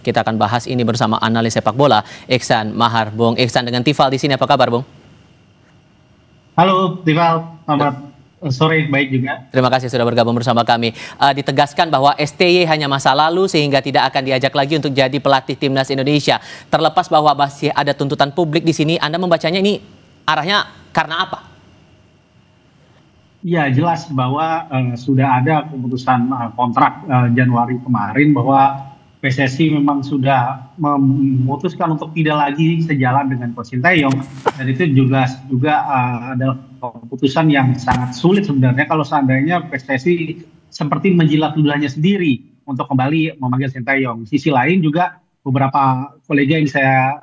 Kita akan bahas ini bersama analis sepak bola Iksan Mahar. Bung Iksan dengan Tifal di sini, apa kabar, Bung? Halo Tifal, selamat sore, baik juga. Terima kasih sudah bergabung bersama kami. Ditegaskan bahwa STY hanya masa lalu sehingga tidak akan diajak lagi untuk jadi pelatih timnas Indonesia. Terlepas bahwa masih ada tuntutan publik di sini, Anda membacanya ini arahnya karena apa? Ya, jelas bahwa sudah ada keputusan kontrak Januari kemarin bahwa PSSI memang sudah memutuskan untuk tidak lagi sejalan dengan Coach Sinteyong, dan itu juga adalah keputusan yang sangat sulit sebenarnya kalau seandainya PSSI seperti menjilat ludahnya sendiri untuk kembali memanggil Sinteyong. Di sisi lain juga beberapa kolega yang saya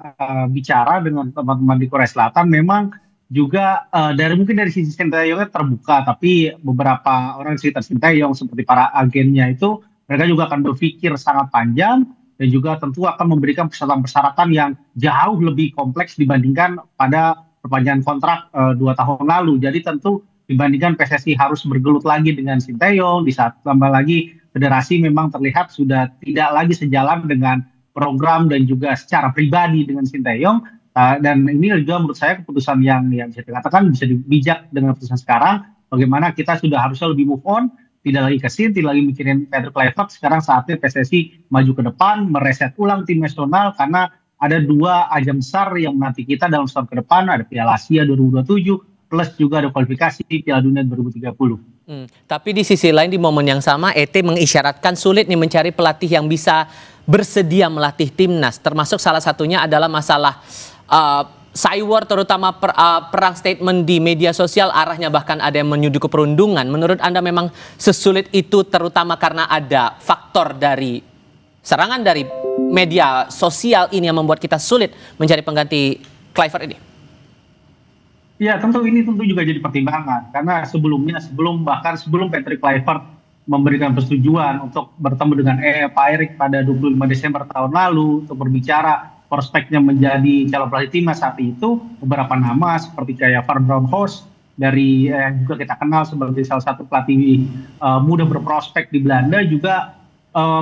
bicara dengan teman-teman di Korea Selatan memang juga mungkin dari sisi Sinteyongnya terbuka, tapi beberapa orang sekitar Sinteyong seperti para agennya itu mereka juga akan berpikir sangat panjang dan juga tentu akan memberikan persyaratan-persyaratan yang jauh lebih kompleks dibandingkan pada perpanjangan kontrak 2 tahun lalu. Jadi tentu dibandingkan PSSI harus bergelut lagi dengan Sinteyong, di saat tambah lagi federasi memang terlihat sudah tidak lagi sejalan dengan program dan juga secara pribadi dengan Sinteyong. Dan ini juga menurut saya keputusan yang bisa dikatakan bisa bijak dengan keputusan sekarang. Bagaimana kita sudah harusnya lebih move on, tidak lagi kesin, tidak lagi mikirin Patrick Kluivert. Sekarang saatnya PSSI maju ke depan, mereset ulang tim nasional karena ada 2 ajang besar yang menanti kita dalam setahun ke depan. Ada Piala Asia 2027 plus juga ada kualifikasi Piala Dunia 2030. Tapi di sisi lain di momen yang sama ET mengisyaratkan sulit nih mencari pelatih yang bisa bersedia melatih timnas. Termasuk salah satunya adalah masalah cyber, terutama perang statement di media sosial, arahnya bahkan ada yang menuju ke perundungan. Menurut Anda memang sesulit itu terutama karena ada faktor dari serangan dari media sosial ini yang membuat kita sulit mencari pengganti Kluivert ini? Ya, tentu juga jadi pertimbangan karena sebelum Patrick Kluivert memberikan persetujuan untuk bertemu dengan Pak Erik pada 25 Desember tahun lalu untuk berbicara prospeknya menjadi calon pelatih timnas saat itu, beberapa nama seperti kayak Van Bronckhorst dari yang juga kita kenal sebagai salah satu pelatih muda berprospek di Belanda juga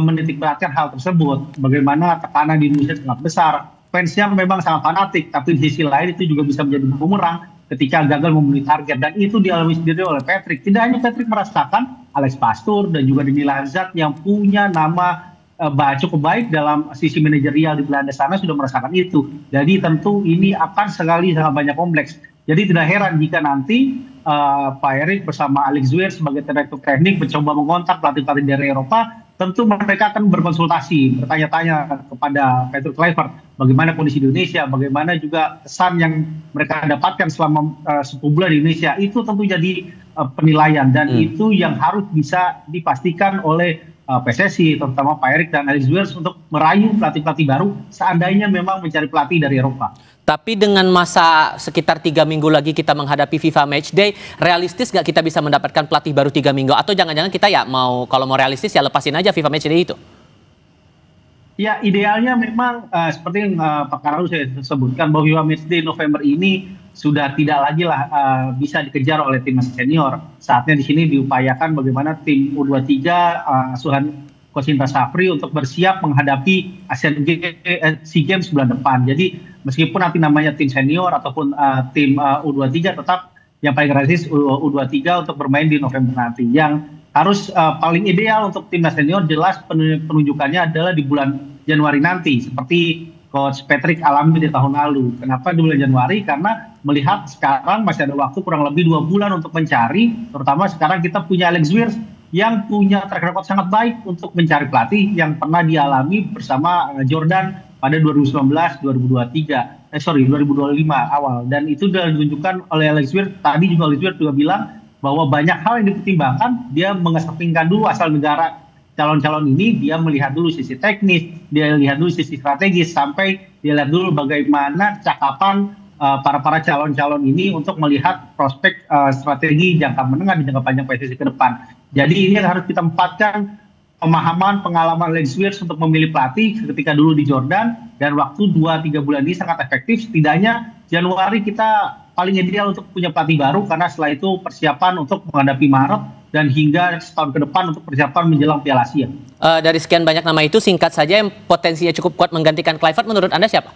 menitikberatkan hal tersebut. Bagaimana tekanan di Indonesia sangat besar, fansnya memang sangat fanatik, tapi di sisi lain itu juga bisa menjadi bumerang ketika gagal memenuhi target, dan itu dialami sendiri oleh Patrick. Tidak hanya Patrick merasakan, Alex Pastoor dan juga Denis Lazaat yang punya nama cukup baik dalam sisi manajerial di Belanda sana sudah merasakan itu. Jadi tentu ini akan sangat banyak kompleks. Jadi tidak heran jika nanti Pak Erik bersama Alex Zwier sebagai direktur teknik mencoba mengontak pelatih-pelatih dari Eropa. Tentu mereka akan berkonsultasi, bertanya-tanya kepada Patrick Kluivert bagaimana kondisi di Indonesia, bagaimana juga kesan yang mereka dapatkan selama 10 bulan di Indonesia. Itu tentu jadi penilaian, dan itu yang harus bisa dipastikan oleh PSSI, terutama Pak Erik dan Alex Zwier untuk merayu pelatih-pelatih baru seandainya memang mencari pelatih dari Eropa. Tapi dengan masa sekitar 3 minggu lagi kita menghadapi FIFA Matchday, realistis nggak kita bisa mendapatkan pelatih baru 3 minggu? Atau jangan-jangan kita kalau mau realistis ya lepasin aja FIFA Matchday itu? Ya, idealnya memang seperti yang Pak Karalu saya sebutkan bahwa FIFA Matchday November ini sudah tidak lagi bisa dikejar oleh timnas senior. Saatnya di sini diupayakan bagaimana tim U23 asuhan Coach Indra Safri untuk bersiap menghadapi SEA Games bulan depan. Jadi meskipun nanti namanya tim senior ataupun tim U23, tetap yang paling realistis U23 untuk bermain di November nanti. Yang harus paling ideal untuk timnas senior jelas penunjukannya adalah di bulan Januari nanti, seperti Coach Patrick alami di tahun lalu. Kenapa di bulan Januari? Karena melihat sekarang masih ada waktu kurang lebih 2 bulan untuk mencari, terutama sekarang kita punya Alex Zwier yang punya track record sangat baik untuk mencari pelatih yang pernah dialami bersama Jordan pada 2019-2025 awal. Dan itu sudah ditunjukkan oleh Alex Zwier. Tadi juga Alex Zwier juga bilang bahwa banyak hal yang dipertimbangkan. Dia mengesampingkan dulu asal negara calon-calon ini, dia melihat dulu sisi teknis, dia lihat dulu sisi strategis, sampai dia lihat dulu bagaimana cakapan para calon-calon ini untuk melihat prospek strategi jangka menengah dan jangka panjang PSSI ke depan. Jadi ini yang harus kita empatkan pemahaman, pengalaman Alex Zwier untuk memilih pelatih ketika dulu di Jordan, dan waktu 2-3 bulan ini sangat efektif. Setidaknya Januari kita paling ideal untuk punya pelatih baru, karena setelah itu persiapan untuk menghadapi Maret dan hingga setahun ke depan untuk persiapan menjelang Piala Asia. Dari sekian banyak nama itu, singkat saja yang potensinya cukup kuat menggantikan Kluivert menurut Anda siapa?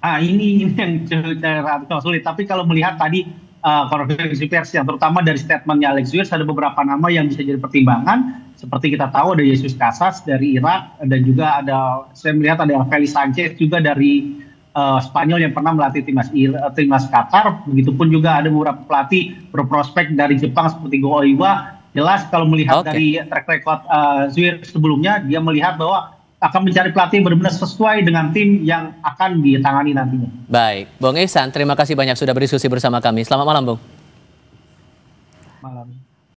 Ini yang cukup sulit. Tapi kalau melihat tadi konferensi pers yang terutama dari statementnya Alex Zuyers, ada beberapa nama yang bisa jadi pertimbangan. Seperti kita tahu ada Jesus Casas dari Irak, dan juga saya melihat ada Felix Sanchez juga dari Spanyol yang pernah melatih timnas Qatar. Begitupun juga ada beberapa pelatih berprospek dari Jepang seperti Go Oiwa. Jelas kalau melihat dari track record Zuyers sebelumnya, dia melihat bahwa akan mencari pelatih yang benar-benar sesuai dengan tim yang akan ditangani nantinya. Baik, Bung Ihsan, terima kasih banyak sudah berdiskusi bersama kami. Selamat malam, Bung. Malam.